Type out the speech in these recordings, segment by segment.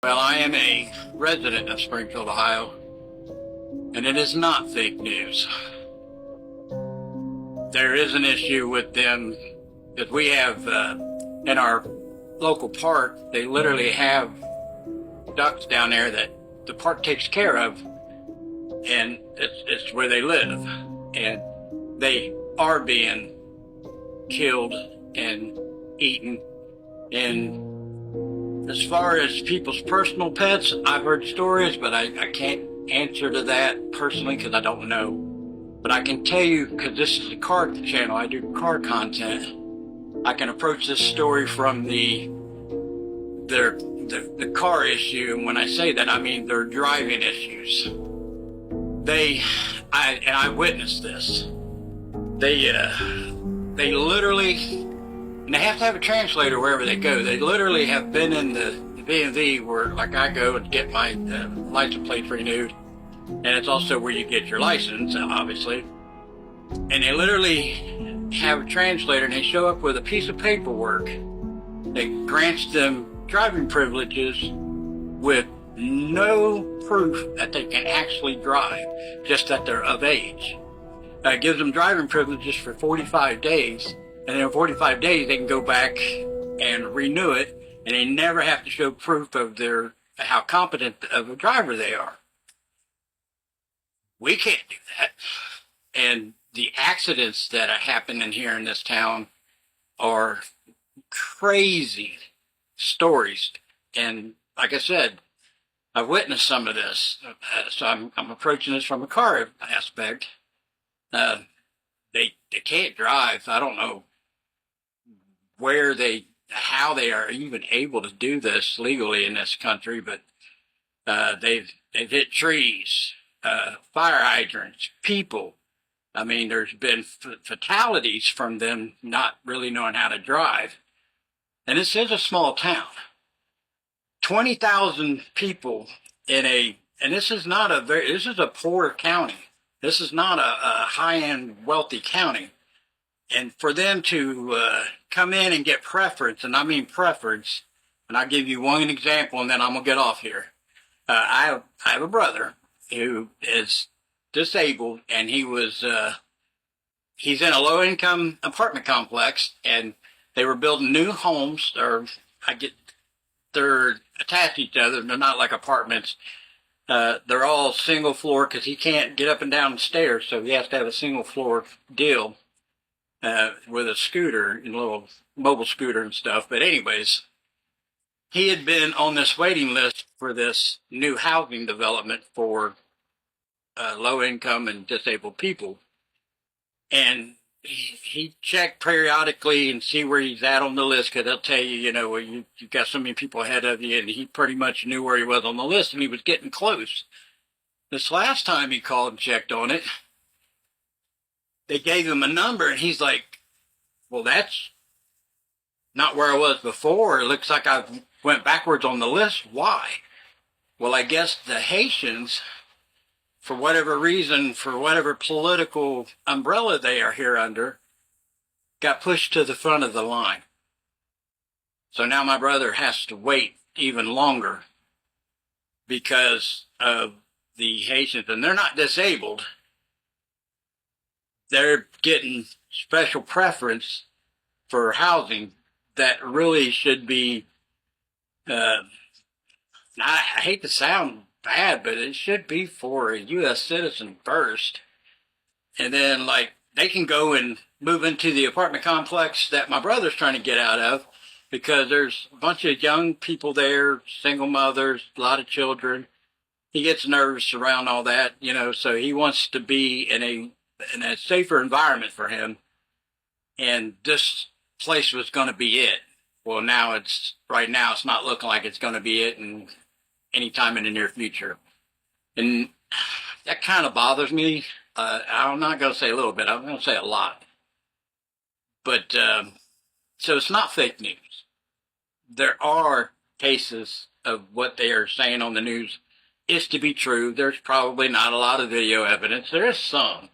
Well, I am a resident of Springfield, Ohio, and it is not fake news. There is an issue with them that we have in our local park. They literally have ducks down there that the park takes care of, and it's where they live. And they are being killed and eaten. And as far as people's personal pets, I've heard stories, but I can't answer to that personally because I don't know. But I can tell you, because this is a car channel, I do car content, I can approach this story from the car issue. And when I say that, I mean their driving issues. I witnessed this. They literally, and they have to have a translator wherever they go. They literally have been in the DMV where, like, I go and get my license plates renewed, and it's also where you get your license, obviously. And they literally have a translator, and they show up with a piece of paperwork that grants them driving privileges with no proof that they can actually drive, just that they're of age. It gives them driving privileges for 45 days, and then in 45 days they can go back and renew it, and they never have to show proof of how competent of a driver they are. We can't do that. And the accidents that are happening here in this town are crazy stories. And like I said, I've witnessed some of this. So I'm approaching this from a car aspect. They can't drive. I don't know how they are even able to do this legally in this country, but they've hit trees, fire hydrants, people. I mean, there's been fatalities from them not really knowing how to drive. And this is a small town. 20,000 people and this is a poor county. This is not a high-end wealthy county. And for them to come in and get preference, and I mean preference, and I'll give you one example and then I'm going to get off here. I have a brother who is disabled, and he's in a low-income apartment complex, and they were building new homes, they're attached to each other. They're not like apartments. They're all single floor because he can't get up and down the stairs, so he has to have a single floor deal with a scooter, a little mobile scooter and stuff. But anyways, he had been on this waiting list for this new housing development for low income and disabled people. And he checked periodically and see where he's at on the list, because they'll tell you, well, you've got so many people ahead of you, and he pretty much knew where he was on the list, and he was getting close. This last time he called and checked on it, they gave him a number, and he's like, well, that's not where I was before. It looks like I went backwards on the list. Why? Well, I guess the Haitians, for whatever reason, for whatever political umbrella they are here under, got pushed to the front of the line. So now my brother has to wait even longer because of the Haitians. And they're not disabled. They're getting special preference for housing that really should be, I hate to sound bad, but it should be for a U.S. citizen first. And then, like, they can go and move into the apartment complex that my brother's trying to get out of, because there's a bunch of young people there, single mothers, a lot of children. He gets nervous around all that, so he wants to be in a safer environment for him. And this place was going to be it. Well, right now it's not looking like it's going to be it, and anytime in the near future. And that kind of bothers me. I'm not going to say a little bit. I'm going to say a lot. But, so it's not fake news. There are cases of what they are saying on the news is to be true. There's probably not a lot of video evidence. There is some.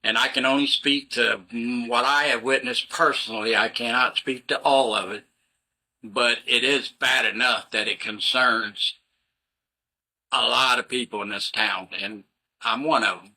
And I can only speak to what I have witnessed personally. I cannot speak to all of it. but it is bad enough that it concerns a lot of people in this town, and I'm one of them.